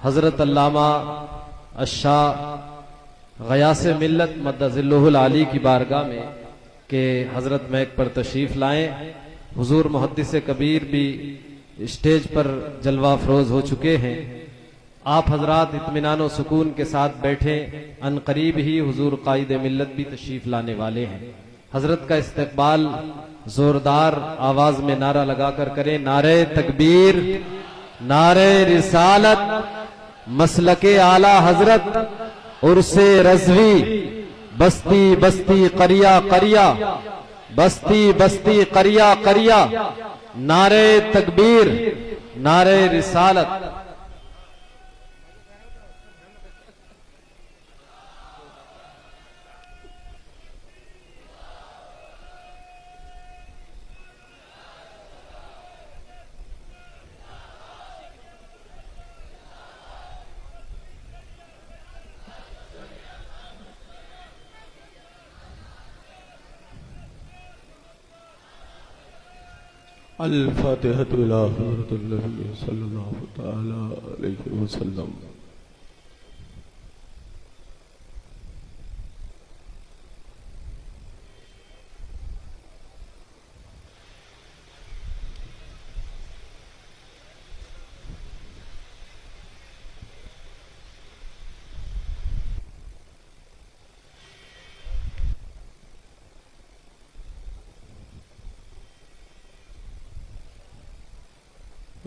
हजरत अल्लामा अशाह गयासे मिल्लत मद्दज़िल्लुहुल आली की बारगाह में के हजरत महक पर तशरीफ लाएं। हुजूर मुहद्दिस कबीर भी स्टेज पर जलवा अफरोज हो चुके हैं। आप हजरात इत्मीनान और सुकून के साथ बैठे, अन करीब ही हुजूर कायद मिल्लत भी तशरीफ लाने वाले हैं। हजरत का इस्तकबाल जोरदार आवाज में नारा लगाकर करें। नारे तकबीर, नारे रिसालत, मसलके आला हजरत, उर्से रज़वी, बस्ती बस्ती करिया करिया, बस्ती बस्ती करिया करिया, नारे तकबीर, नारे रिसालत। अल-फातिहतु इला हज़रतिन नबी सल्लल्लाहु तआला अलैहि वसल्लम।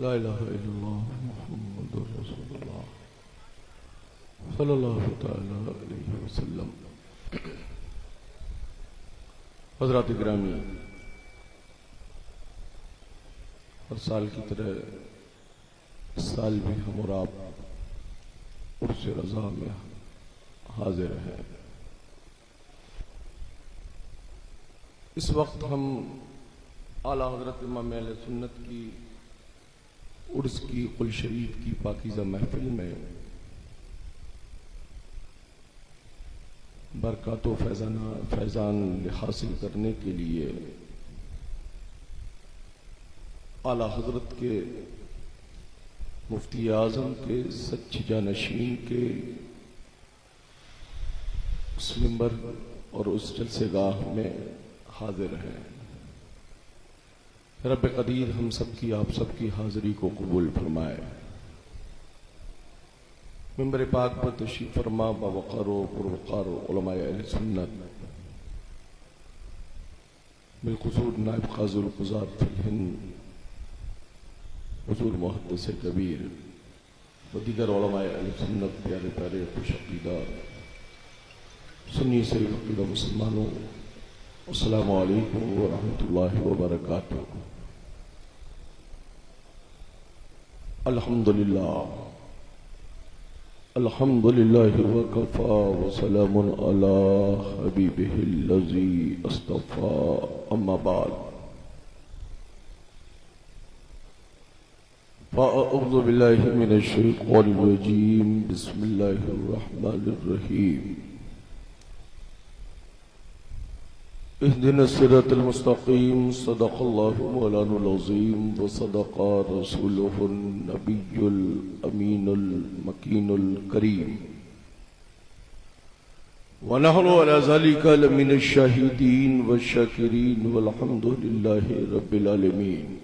ला इलाहा इल्लल्लाह मुहम्मदुर रसूलुल्लाह सल्लल्लाहु तआला अलैहि वसल्लम। हज़रात गिरामी, हर साल की तरह इस साल भी हम और आप उर्स रज़ा में हाजिर हैं। इस वक्त हम आला हज़रत इमाम अहले सुन्नत की उर्स की कुल शरीफ की पाकीज़ा महफिल में बरकत व फैज़ान हासिल करने के लिए आला हज़रत के मुफ्ती आज़म के सच्चे जानशीन के उस मिंबर और उस जलसेगाह में हाजिर हैं। रब कदीर हम सबकी आप सबकी हाजिरी को कबूल फरमाए। मिंबर पाक पर तशरीफ फरमा बावक़ार व पुरवक़ार उलमाए अहले सुन्नत, बिलखुसूस नायब क़ाज़ीउल क़ुज़ात फ़िल हिंद हुज़ूर मुहद्दिस कबीर व दीगर उलमाए अहले सुन्नत, प्यारे प्यारे खुश अक़ीदा सुन्नी सही अक़ीदा मुसलमानों, अस्सलामु अलैकुम व रहमतुल्लाहि व बरकातुहू। अल्हम्दुलिल्लाह, अल्हम्दुलिल्लाहि व कफ़ा व सलामुन अला हबीबिहिल्लज़ी अस्तफ़ा, अम्मा बाद। फ़अऊज़ु बिल्लाहि मिनश शैतानिर रजीम, बिस्मिल्लाहिर रहमानिर रहीम। इहदिनस सिरातल मुस्तक़ीम, सदक़ल्लाहु मौलानुल अज़ीम व सदक़ा रसूलुहुन नबियुल अमीनुल मकीनुल करीम व नहनु अला ज़ालिका लमिनश शाहिदीन व शाकिरीन वल्हम्दुलिल्लाहि रब्बिल आलमीन।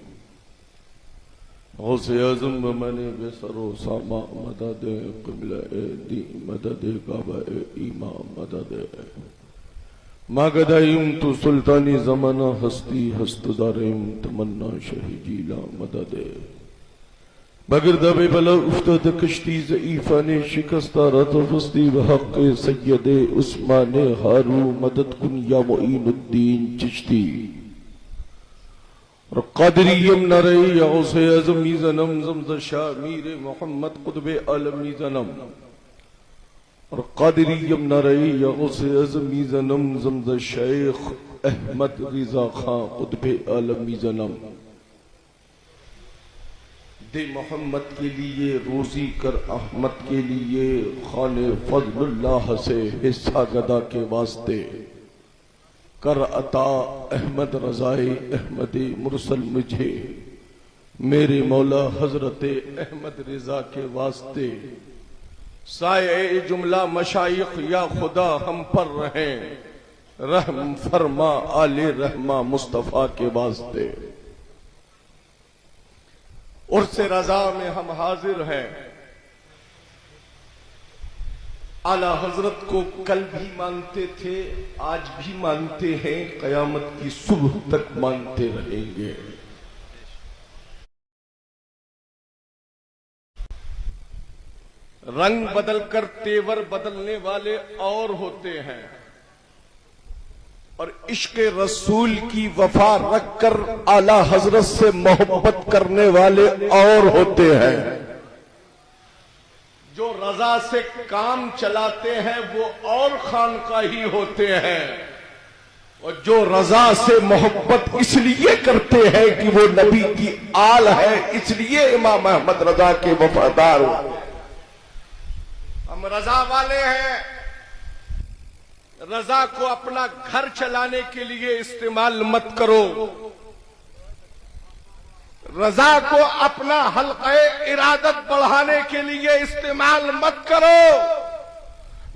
गौसे आज़म बमने बेसरो सामा मदद क़िबला दी मदद काबा ईमा मदद मागदाइम तो सुल्तानी ज़माना हस्ती हस्तदारिम तमन्ना शहीजीला मदद बगिरदा बेबला उफ्ताद कश्ती ज़ईफ़ा ने शिकस्ता रत फस्ती बहक़ सय्यद उस्मान हारू मदद कुन या मुईनुद्दीन चिश्ती और क़ादिरियम नरे या गौसे आज़म मीज़नम ज़मज़ शाह मीर मोहम्मद क़ुतबे आलम मीज़नम और क़ादिरियम नरई या गौसे आज़म मीज़नम ज़मज़ शेख अहमद रिज़ा खां क़ुतबे आलम मीज़नम। दे मोहम्मद के लिए रोज़ी कर अहमद के लिए, खाने फ़ज़लुल्लाह से हिस्सा गदा के वास्ते कर अता अहमद रज़ाए अहमद मुरसल मुझे मेरे मौला हजरत अहमद रिजा के वास्ते साए जुमला मशाइख या खुदा हम पर रहें, रहम फरमा आले रहमा मुस्तफा के वास्ते। उर्से रजा में हम हाजिर हैं। आला हजरत को कल भी मानते थे, आज भी मानते हैं, कयामत की सुबह तक मानते रहेंगे। रंग बदलकर तेवर बदलने वाले और होते हैं, और इश्क रसूल की वफा रखकर आला हजरत से मोहब्बत करने वाले और होते हैं। जो रजा से काम चलाते हैं वो और खानकाही होते हैं, और जो रजा से मोहब्बत इसलिए करते हैं कि वो नबी की आल है, इसलिए इमाम अहमद रजा के वफादार होते हैं। हम रजा वाले हैं। रजा को अपना घर चलाने के लिए इस्तेमाल मत करो। रजा को अपना हल्क़े इरादत बढ़ाने के लिए इस्तेमाल मत करो।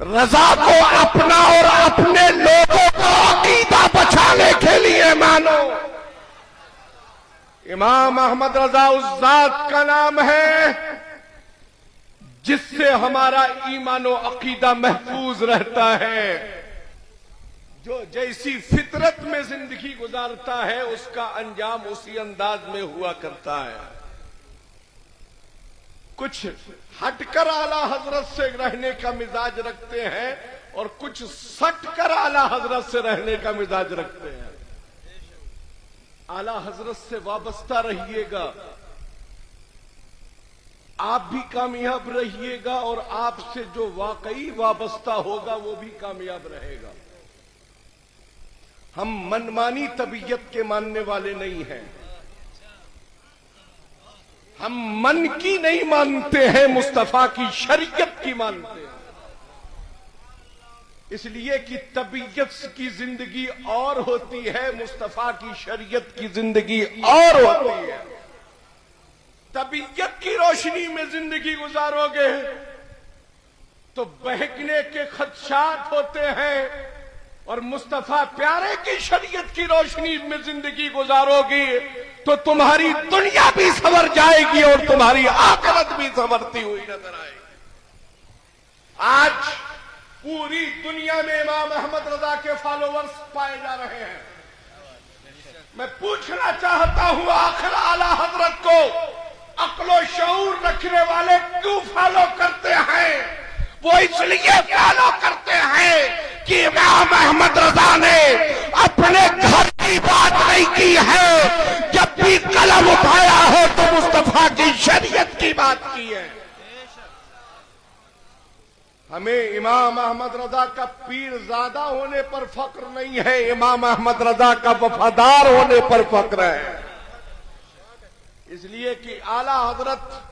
रजा को अपना और अपने लोगों का अकीदा बचाने के लिए मानो। इमाम अहमद रजा उस जात का नाम है जिससे हमारा ईमान और अकीदा महफूज रहता है। जो जैसी फितरत में जिंदगी गुजारता है उसका अंजाम उसी अंदाज में हुआ करता है। कुछ हटकर आला हजरत से रहने का मिजाज रखते हैं और कुछ सटकर आला हजरत से रहने का मिजाज रखते हैं। आला हजरत से वाबस्ता रहिएगा, आप भी कामयाब रहिएगा, और आपसे जो वाकई वाबस्ता होगा वो भी कामयाब रहेगा। हम मनमानी तबीयत के मानने वाले नहीं हैं। हम मन की नहीं मानते हैं, मुस्तफा की शरीयत की मानते हैं। इसलिए कि तबीयत की जिंदगी और होती है, मुस्तफा की शरीयत की जिंदगी और होती है। तबीयत की रोशनी में जिंदगी गुजारोगे तो बहकने के खदशात होते हैं, और मुस्तफा प्यारे की शरीयत की रोशनी में जिंदगी गुजारोगी तो तुम्हारी दुनिया भी संवर जाएगी और तुम्हारी आखिरत भी संवरती हुई नजर आएगी। आज पूरी दुनिया में इमाम अहमद रजा के फॉलोअर्स पाए जा रहे हैं। मैं पूछना चाहता हूं आखिर आला हजरत को अक्लो शऊर रखने वाले क्यों फॉलो करते हैं? वो इसलिए फॉलो करते हैं कि इमाम अहमद रजा ने अपने घर की बात नहीं की है, जब भी कलम उठाया है तो मुस्तफा की शरीयत की बात की है। हमें इमाम अहमद रजा का पीरजादा होने पर फक्र नहीं है, इमाम अहमद रजा का वफादार होने पर फक्र है। इसलिए कि आला हजरत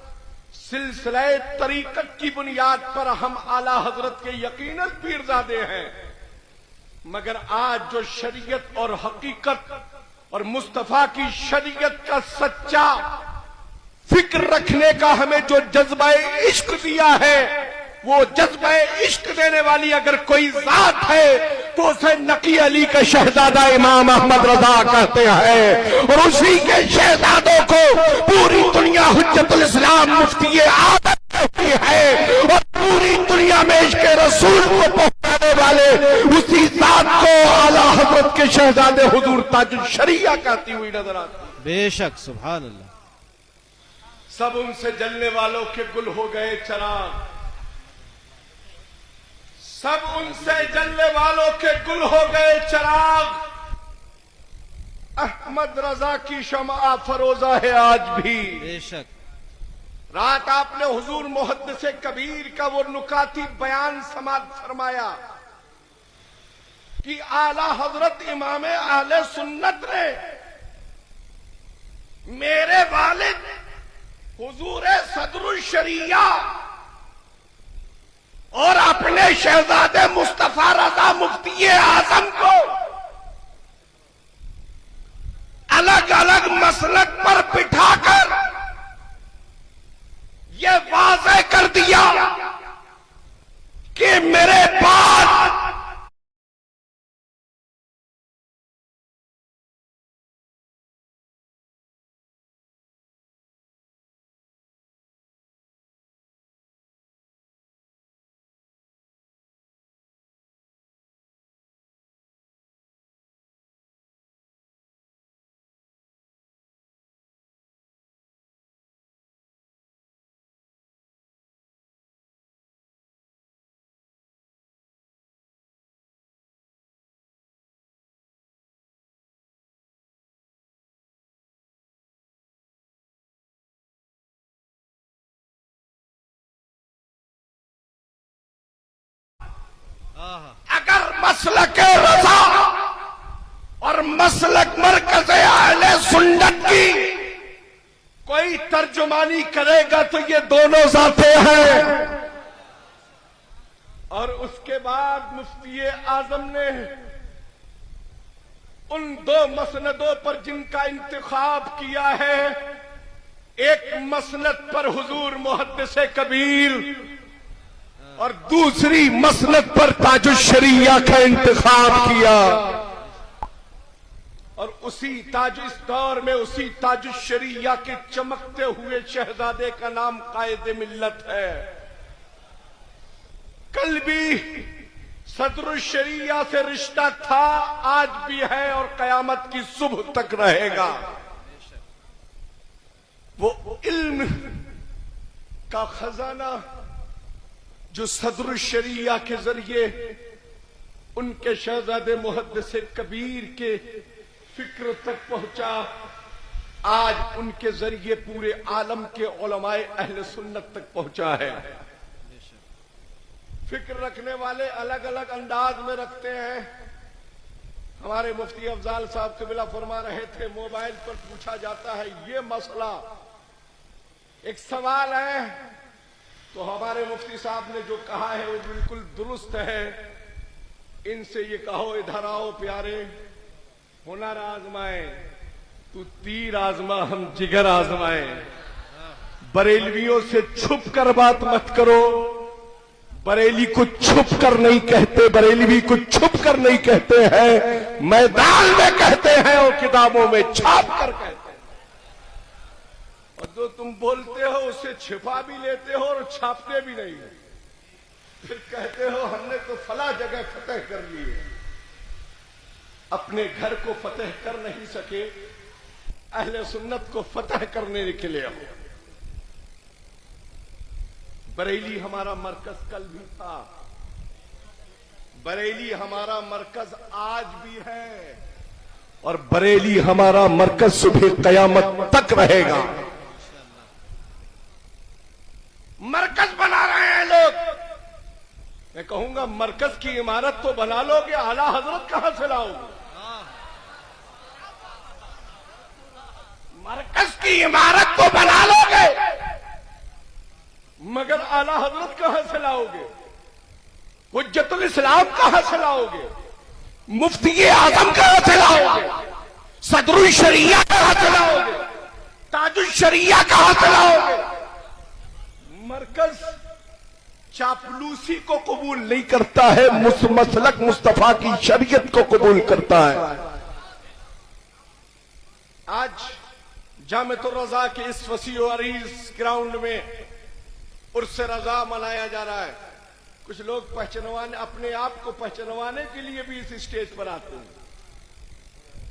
सिलसिला तरीकत की बुनियाद पर हम आला हजरत के यकीनन पीरजादे हैं, मगर आज जो शरीयत और हकीकत और मुस्तफा की शरीयत का सच्चा फिक्र रखने का हमें जो जज्बा इश्क दिया है, वो जज्बा इश्क देने वाली अगर कोई जात है तो उसे नकी अली का शहजादा इमाम अहमद रजा कहते हैं। और उसी के शहजादों को पूरी दुनिया हुज्जतुल इस्लाम मुफ्ती आदम कहती है, और पूरी दुनिया में इश्क रसूल को पहुंचाने वाले उसी जात को आला हजरत के शहजादे हुजूर ताजुल शरिया कहती हुई नजर आती। बेशक, सुभान अल्लाह। सब उनसे जलने वालों के गुल हो गए चराग, सब उनसे जलने वालों के गुल हो गए चराग। अहमद रजा की शमा फरोजा है आज भी। बेशक। रात आपने हुजूर मुहद्दिस कबीर का वो नुकाती बयान समाप्त फरमाया कि आला हजरत इमाम अहले सुन्नत ने मेरे वालिद हुजूर सदरुल शरिया और अपने शहजादे मुस्तफा रजा मुफ्ती आजम को अलग अलग मसलक पर बिठाकर ये वाज़ेह कर दिया कि मेरे बाद अगर मसलक रज़ा और मसलक मरकज़ अहले सुन्नत की कोई तर्जुमानी करेगा तो ये दोनों ज़ाते हैं। और उसके बाद मुफ्ती आजम ने उन दो मसनदों पर जिनका इंतखाब किया है, एक मसनद पर हुजूर मुहद्दिस कबीर और दूसरी मसनद पर ताजुश शरिया का इंतखाब किया। और उसी इस दौर में उसी ताजुश शरिया के चमकते हुए शहजादे का नाम कायदे मिल्लत है। कल भी सदरुश शरिया से रिश्ता था, आज भी है और कयामत की सुबह तक रहेगा। वो इल्म का खजाना जो सदरुश शरिया के जरिए उनके शहजादे मुहद्दिस कबीर के फिक्र तक पहुंचा, आज उनके जरिए पूरे आलम के उलमाए अहले सुन्नत तक पहुंचा है। फिक्र रखने वाले अलग अलग अंदाज में रखते हैं। हमारे मुफ्ती अफजाल साहब क़िबला फरमा रहे थे, मोबाइल पर पूछा जाता है ये मसला, एक सवाल है, तो हमारे मुफ्ती साहब ने जो कहा है वो बिल्कुल दुरुस्त है। इनसे ये कहो, इधर आओ प्यारे, हुनर आजमाए, तू तीर आजमा, हम जिगर आजमाए। बरेलवियों से छुप कर बात मत करो। बरेली को छुप कर नहीं कहते, बरेलवी को छुप कर नहीं कहते हैं, मैदान में कहते हैं और किताबों में छाप कर कहते हैं। और जो तुम बोलते हो उसे छिपा भी लेते हो और छापते भी नहीं हो। फिर कहते हो हमने तो फला जगह फतेह कर ली है। अपने घर को फतेह कर नहीं सके, अहले सुन्नत को फतेह करने के लिए हो। बरेली हमारा मरकज कल भी था, बरेली हमारा मरकज आज भी है और बरेली हमारा मरकज सुबह कयामत तक रहेगा। मरकज बना रहे हैं लोग। मैं कहूंगा मरकज की इमारत तो बना लोगे, आला हजरत कहां से लाओगे? मरकज की इमारत तो बना लोगे, मगर आला हजरत कहां से लाओगे? हुज्जतुल इस्लाम कहां से लाओगे? मुफ्ती आजम कहां से लाओगे? सदरुल शरिया कहां से लाओगे? ताजुल शरिया कहां से लाओगे? मरकज चापलूसी को कबूल नहीं करता है, मसलक मुस्तफा की शरीयत को कबूल करता है। आज जामिअतुर रज़ा के इस वसी और अरीज ग्राउंड में उर्स रज़ा मनाया जा रहा है। कुछ लोग पहचानवाने, अपने आप को पहचानवाने के लिए भी इस स्टेज पर आते हैं,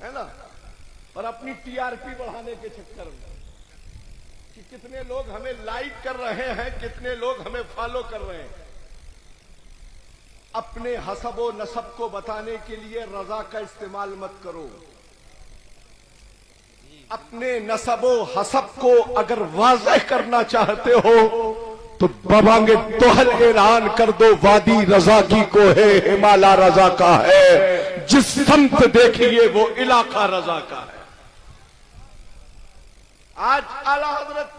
है ना, और अपनी टीआरपी बढ़ाने के चक्कर में कि कितने लोग हमें लाइक कर रहे हैं, कितने लोग हमें फॉलो कर रहे हैं। अपने हसब व नसब को बताने के लिए रजा का इस्तेमाल मत करो। अपने नसबो हसब को अगर वाज़ेह करना चाहते हो तो बबांगे तोहल ऐलान कर दो, वादी रजा की को है, हिमालय रजा का है, जिस समत देखिए वो इलाका रजा का है। आज आला हजरत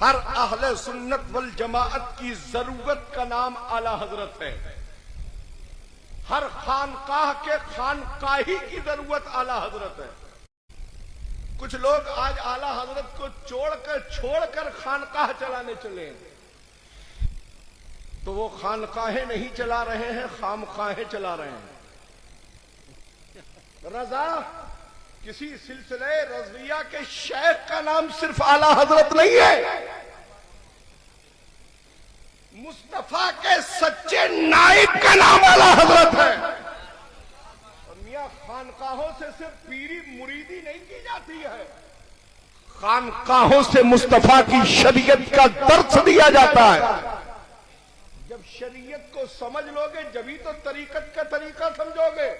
हर अहले सुन्नत वल जमाअत की जरूरत का नाम आला हजरत है। हर खानकाह के खानकाही की जरूरत आला हजरत है। कुछ लोग आज आला हजरत को छोड़कर खानकाह चलाने चले हैं, तो वो खानकाहें नहीं चला रहे हैं, खामखाहें चला रहे हैं। रजा किसी सिलसिले रज़विया के शेख का नाम सिर्फ आला हजरत नहीं है, मुस्तफा के सच्चे नाइब का नाम आला हजरत है। और मियां खानकाहों से सिर्फ पीरी मुरीदी नहीं की जाती है, खानकाहों से मुस्तफा की शरीयत का दर्स दिया जाता है। जब शरीयत को समझ लोगे जभी तो तरीकत का तरीका समझोगे।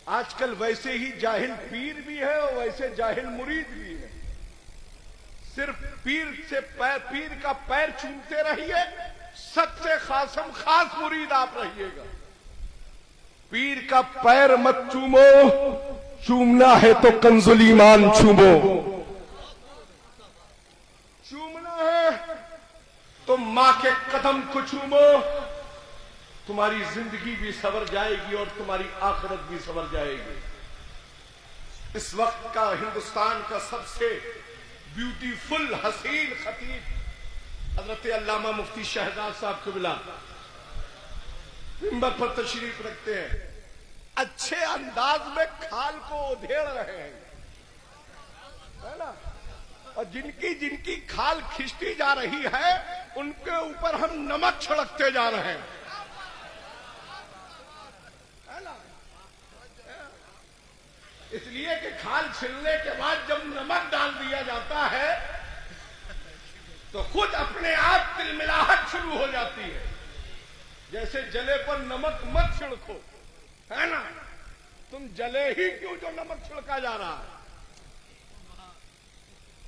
आजकल वैसे ही जाहिल पीर भी है और वैसे जाहिल मुरीद भी है। सिर्फ पीर का पैर चूमते रहिए, सबसे खासम खास मुरीद आप रहिएगा। पीर का पैर मत चूमो, चूमना है तो कंजुल ईमान चूमो। चूमना है तो मां के कदम को चूमो, तुम्हारी जिंदगी भी सवर जाएगी और तुम्हारी आखिरत भी सवर जाएगी। इस वक्त का हिंदुस्तान का सबसे ब्यूटीफुल हसीन खतीब हजरत अल्लामा मुफ्ती शहजाद साहब क़िबला मिंबर पर तशरीफ रखते हैं। अच्छे अंदाज में खाल को उधेड़ रहे हैं, है ना। और जिनकी खाल खिंचती जा रही है उनके ऊपर हम नमक छिड़कते जा रहे हैं, है ना। इसलिए कि खाल छिलने के बाद जब नमक डाल दिया जाता है तो खुद अपने आप तिलमिलाहट शुरू हो जाती है। जैसे जले पर नमक मत छिड़को, है ना। तुम जले ही क्यों जो नमक छिड़का जा रहा है।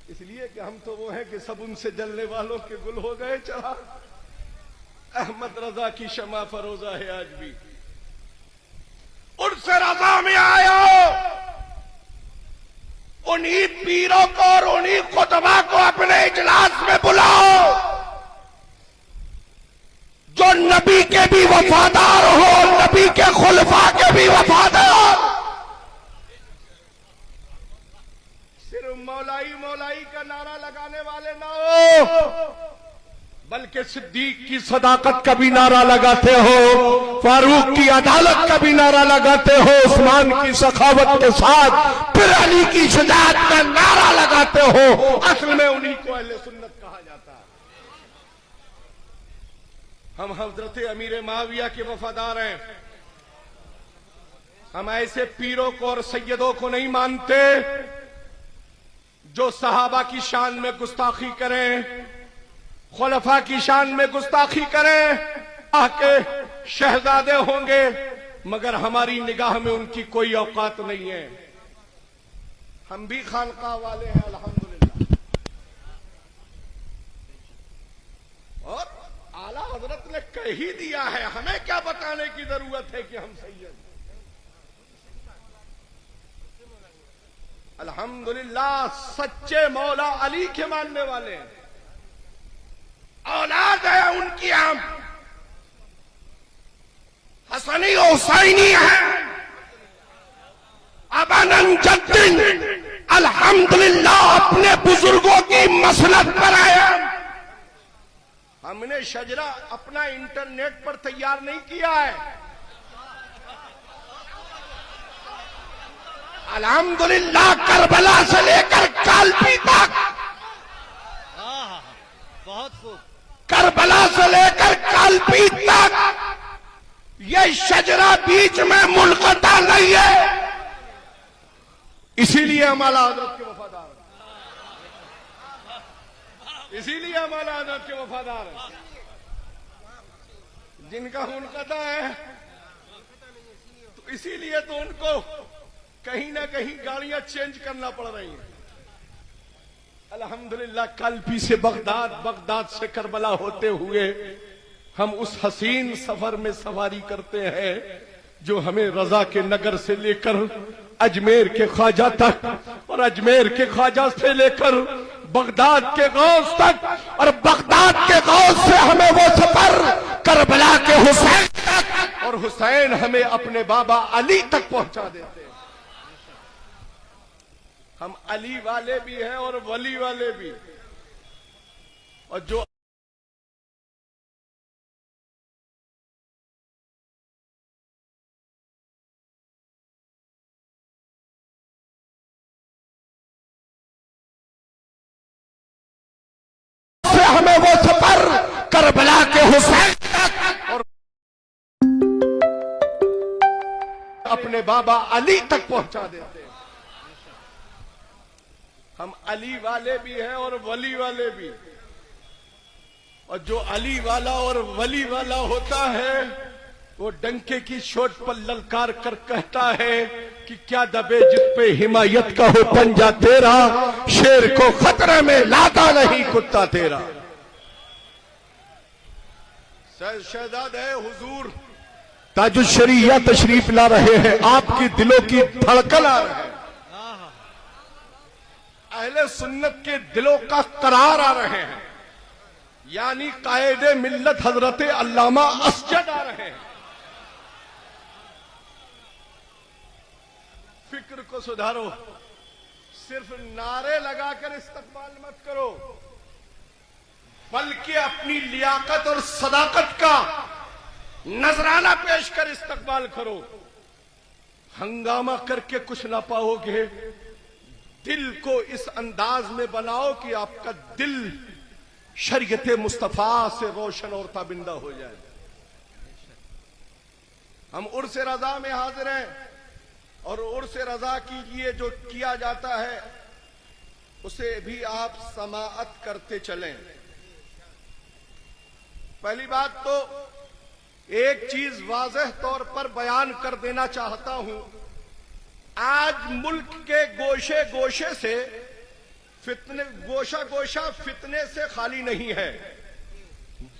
इसलिए कि हम तो वो हैं कि सब उनसे जलने वालों के गुल हो गए चढ़ा। अहमद रजा की शमा फरोजा है आज भी। उनसे रजा में आयो, उन्हीं पीरों को और उन्हीं खुतबा को अपने इजलास में बुलाओ जो नबी के भी वफादार हो, नबी के खुलफा के भी वफादार। सिर्फ मौलाई मौलाई का नारा लगाने वाले ना हो, बल्कि सिद्दीक की सदाकत का भी नारा लगाते हो, फारूक की अदालत का भी नारा लगाते हो, उस्मान की सखावत के साथ फिर अली की शुजाअत का नारा लगाते हो। असल में उन्हीं को अहले सुन्नत कहा जाता है। हम हजरत अमीर माविया के वफादार हैं। हम ऐसे पीरों को और सैयदों को नहीं मानते जो सहाबा की शान में गुस्ताखी करें, खुलफा की शान में गुस्ताखी करें। के शहजादे होंगे मगर हमारी निगाह में उनकी कोई औकात नहीं है। हम भी खानका वाले हैं अल्हम्दुलिल्लाह। और आला हजरत ने कह ही दिया है, हमें क्या बताने की जरूरत है कि हम सैयद। अल्हम्दुलिल्लाह सच्चे मौला अली के मानने वाले हैं, औलाद है उनकी। हम हसनी हुसैनी है, अबनन जद्दिन। अल्हम्दुलिल्लाह अपने बुजुर्गों की मसनद पर आया। हमने शजरा अपना इंटरनेट पर तैयार नहीं किया है। अल्हम्दुलिल्लाह करबला से लेकर कालपी तक, बहुत खूब, करबला से लेकर कालपी तक ये शजरा बीच में मुनक़ता नहीं है। इसीलिए हम आला हज़रत के वफादार हैं, इसीलिए हम आला हज़रत के वफादार हैं। जिनका मुनक़ता है तो इसीलिए तो उनको कहीं ना कहीं गाड़ियां चेंज करना पड़ रही हैं। अल्हम्दुलिल्लाह कालपी से बगदाद, बगदाद से करबला होते हुए हम उस हसीन सफर में सवारी करते हैं जो हमें रजा के नगर से लेकर अजमेर के ख्वाजा तक और अजमेर के ख्वाजा से लेकर बगदाद के गौस तक और बगदाद के गौस से हमें वो सफर करबला के हुसैन तक और और हुसैन हमें अपने बाबा अली तक पहुंचा देते हैं। हम अली वाले भी हैं और वली वाले भी, और जो हमें वो सफर करबला के हुसैन तक और अपने बाबा अली तक पहुंचा देते हैं। हम अली वाले भी हैं और वली वाले भी, और जो अली वाला और वली वाला होता है वो डंके की चोट पर ललकार कर कहता है कि क्या दबे जिस पे हिमायत का हो पंजा तेरा, शेर को खतरे में लाता नहीं कुत्ता तेरा। शहजाद है हुजूर ताजुश्शरीया तशरीफ ला रहे हैं, आपकी दिलों की धड़कन आ रहे हैं, अहले सुन्नत के दिलों का करार आ रहे हैं, यानी कायदे मिल्लत हजरत अल्लामा असजद आ रहे हैं। फिक्र को सुधारो, सिर्फ नारे लगाकर इस्तकबाल मत करो, बल्कि अपनी लियाकत और सदाकत का नजराना पेश कर इस्तकबाल करो। हंगामा करके कुछ ना पाओगे, दिल को इस अंदाज में बनाओ कि आपका दिल शरीयत मुस्तफा से रोशन और ताबिंदा हो जाए। हम उर्स रजा में हाजिर हैं, और उर्स रजा के लिए जो किया जाता है उसे भी आप समाअत करते चलें। पहली बात तो एक चीज वाज़ेह तौर पर बयान कर देना चाहता हूं, आज मुल्क के गोशे गोशे से फितने, गोशा गोशा फितने से खाली नहीं है।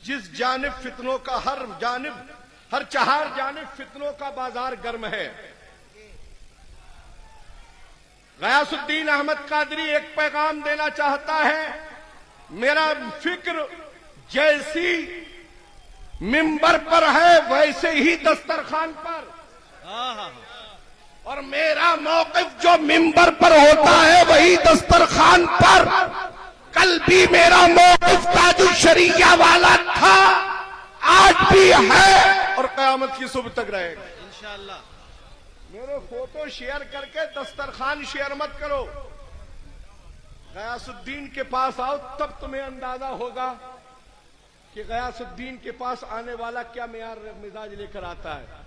जिस जानिब फितनों का हर चार जानिब फितनों का बाजार गर्म है। गयासुद्दीन अहमद कादरी एक पैगाम देना चाहता है, मेरा फिक्र जैसी मिंबर पर है वैसे ही दस्तरखान पर, और मेरा मौक़िफ़ जो मिंबर पर होता है वही दस्तरखान पर। कल भी मेरा मौक़िफ़ ताजुश्शरीया वाला था, आज भी है और क़यामत की सुबह तक रहेगा इंशाअल्लाह। मेरे फोटो शेयर करके दस्तरखान शेयर मत करो। गयासुद्दीन के पास आओ, तब तुम्हें अंदाजा होगा कि गयासुद्दीन के पास आने वाला क्या मिजाज लेकर आता है।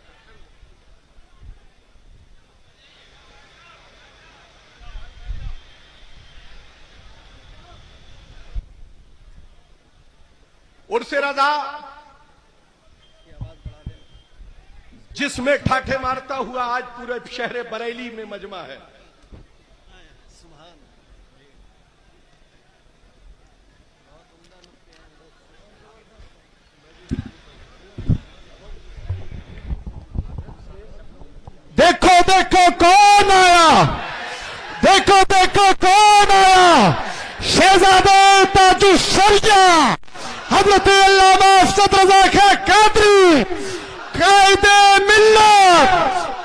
उर्स रज़ा जिसमें ठाठे मारता हुआ आज पूरे शहर बरेली में मजमा है। देखो देखो कौन आया, देखो देखो कौन आया, शहजादे ताजुश्शरीया हज़रत अल्लामा असजद रज़ा खां कादरी, कायदे मिल्लत,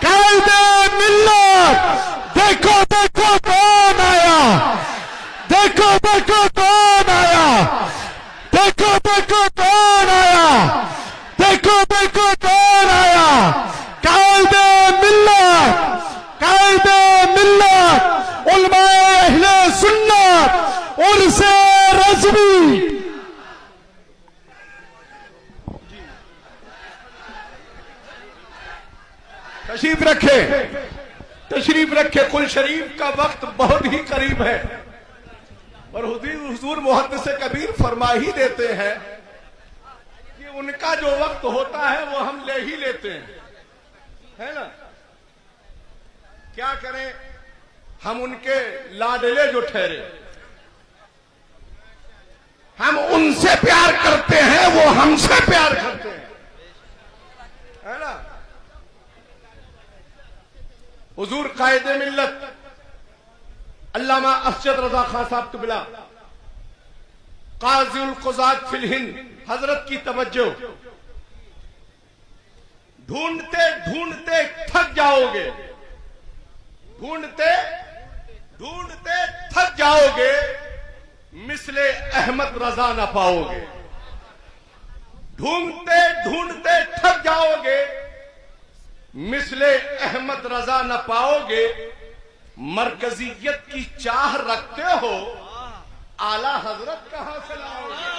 कायदे मिल्लत। देखो देखो कौन आया, देखो देखो कौन आया, देखो देखो कौन आया, देखो देखो कौन आया, कायदे मिल्लत, कायदे मिल्लत, उलमाए अहले सुन्नत, उर्से रज़वी। तशरीफ रखे, तशरीफ रखे। कुल शरीफ का वक्त बहुत ही करीब है, और हुजूर मुहद्दिस कबीर फरमा ही देते हैं कि उनका जो वक्त होता है वो हम ले ही लेते हैं, है ना। क्या करें, हम उनके लाडले जो ठहरे, हम उनसे प्यार करते हैं, वो हमसे प्यार करते हैं, है ना। हुजूर कायदे मिल्लत अल्लामा असजद रज़ा खां साहब तुबला काज़ी उल क़ुज़ात फिल हिंद, हजरत की तवज्जो। ढूंढते ढूंढते थक जाओगे, ढूंढते ढूंढते थक जाओगे, मिसले अहमद रजा न पाओगे। ढूंढते ढूंढते थक जाओगे, मिसले अहमद रजा न पाओगे। मरकजियत की चाह रखते हो, आला हजरत कहां से लाओगे?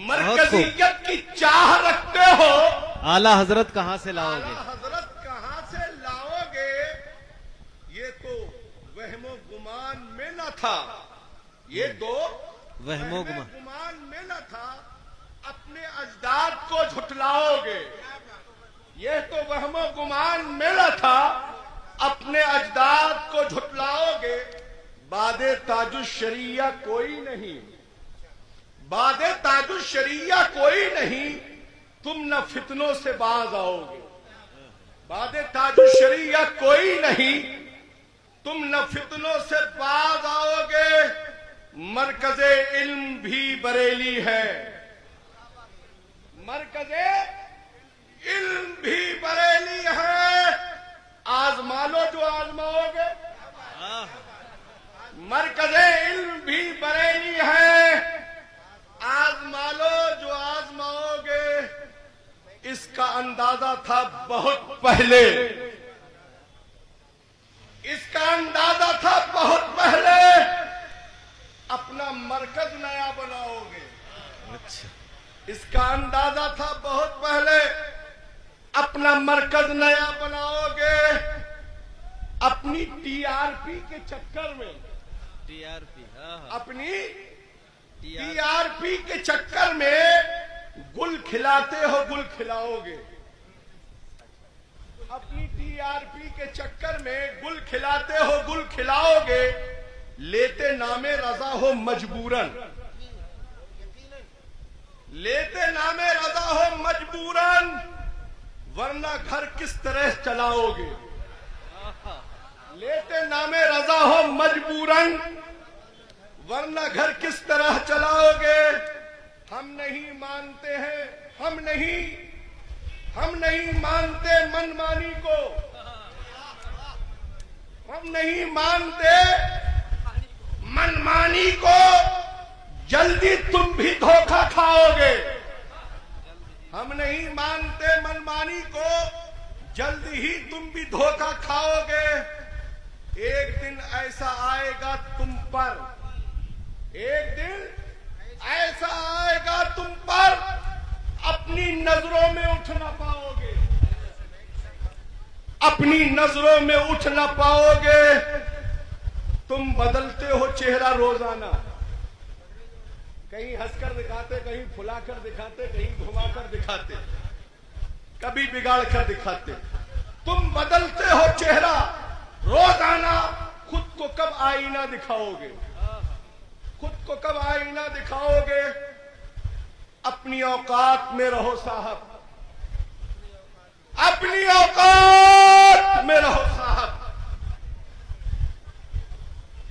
मरकजियत की चाह रखते हो, आला हजरत कहां से लाओगे? आला हजरत कहां से लाओगे? ये तो वहमो गुमान में न था, ये तो वहमो गुमान में न था। अपने अजदाद को झुठलाओगे, ये तो वहमो गुमान में न था। अपने अजदाद को झुठलाओगे। बादे ताजुश-शरिया कोई नहीं, बादे ताजुश-शरिया कोई नहीं, तुम न फितनों से बाज आओगे। बादे ताजुश-शरिया कोई नहीं, तुम न फितनों से बाज आओगे। मरकज़े इल्म भी बरेली है, मरकज़े इल्म भी बरेली है। आजमा लो जो आजमाओगे। मरकज़े इल्म भी बरेली है, आजमा लो जो आजमाओगे। इसका अंदाजा था बहुत पहले, इसका अंदाजा था बहुत पहले। अपना मरकज नया बनाओगे। अच्छा, इसका अंदाजा था बहुत पहले। अपना मरकज नया बनाओगे। अपनी टीआरपी के चक्कर में, टीआरपी, अपनी टीआरपी के चक्कर में गुल खिलाते हो, गुल खिलाओगे। अपनी टीआरपी के चक्कर में गुल खिलाते हो, गुल खिलाओगे। लेते नामे रजा हो मजबूरन, लेते नामे रजा हो मजबूरन, वरना घर किस तरह चलाओगे। लेते नामे रजा हो मजबूरन, वरना घर किस तरह चलाओगे। हम नहीं मानते हैं, हम नहीं मानते मनमानी को, हम नहीं मानते मनमानी को। जल्दी तुम भी धोखा खाओगे। हम नहीं मानते मनमानी को, जल्दी ही तुम भी धोखा खाओगे। एक दिन ऐसा आएगा तुम पर, एक दिन ऐसा आएगा तुम पर, अपनी नजरों में उठ ना पाओगे, अपनी नजरों में उठ ना पाओगे। तुम बदलते हो चेहरा रोजाना, कहीं हंसकर दिखाते, कहीं फुलाकर दिखाते, कहीं घुमाकर दिखाते, कभी बिगाड़ कर दिखाते। तुम बदलते हो चेहरा रोजाना। खुद को कब आईना दिखाओगे, खुद को कब आईना दिखाओगे। अपनी औकात में रहो साहब, अपनी औकात में रहो साहब।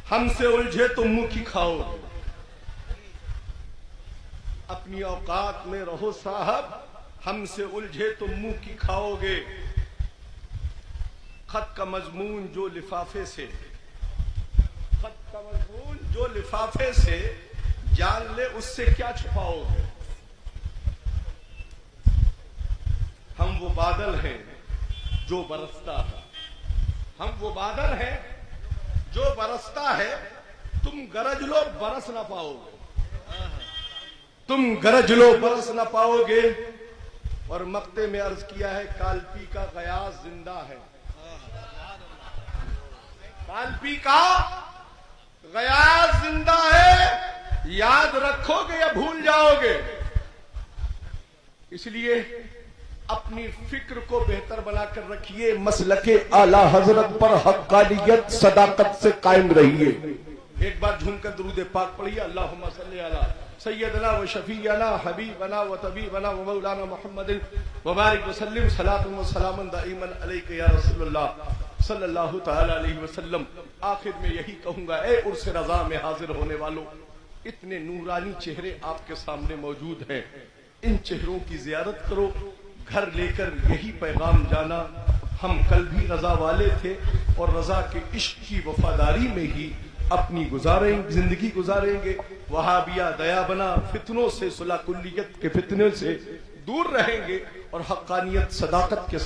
हमसे उलझे तो मुंह की खाओगे। अपनी औकात में रहो साहब, हमसे उलझे तो मुंह की खाओगे। खत का मजमून जो लिफाफे से, खत का मजमून जो लिफाफे से, जान ले उससे क्या छुपाओगे। हम वो बादल हैं जो बरसता है, हम वो बादल हैं जो बरसता है। तुम गरज लो बरस ना पाओगे, तुम गरज लो बरस ना पाओगे। और मक्ते में अर्ज किया है, कालपी का गयास जिंदा है, कालपी का गयास जिंदा है। याद रखोगे या भूल जाओगे। इसलिए अपनी फिक्र को बेहतर बनाकर रखिए। मसलके आला हजरत पर हक्कानियत सदाकत से कायम रहिए। एक बार झूमकर दुरूद पाक पढ़िए। अल्लाहुम्मा सल्ली अला सय्यदना व शफीअना हबीबना व तबीबना व मौलाना मुहम्मदिन व बारिक व सल्लिम सलातन व सलामन दाइमन अलैका या रसूलुल्लाह सल्लल्लाहु तआला अलैहि वसल्लम। आखिर में यही कहूंगा, ए उर्स रजा में हाजिर होने वालों, इतने नूरानी चेहरे आपके सामने मौजूद हैं। इन चेहरों की जियारत करो, घर लेकर यही पैगाम जाना, हम कल भी रजा वाले थे और रजा के इश्क की वफादारी में ही अपनी जिंदगी गुजारेंगे। वहाबिया दया बना फितनों से, सुलह कुल्लियत के फितने से दूर रहेंगे और हक्कानियत सदाकत के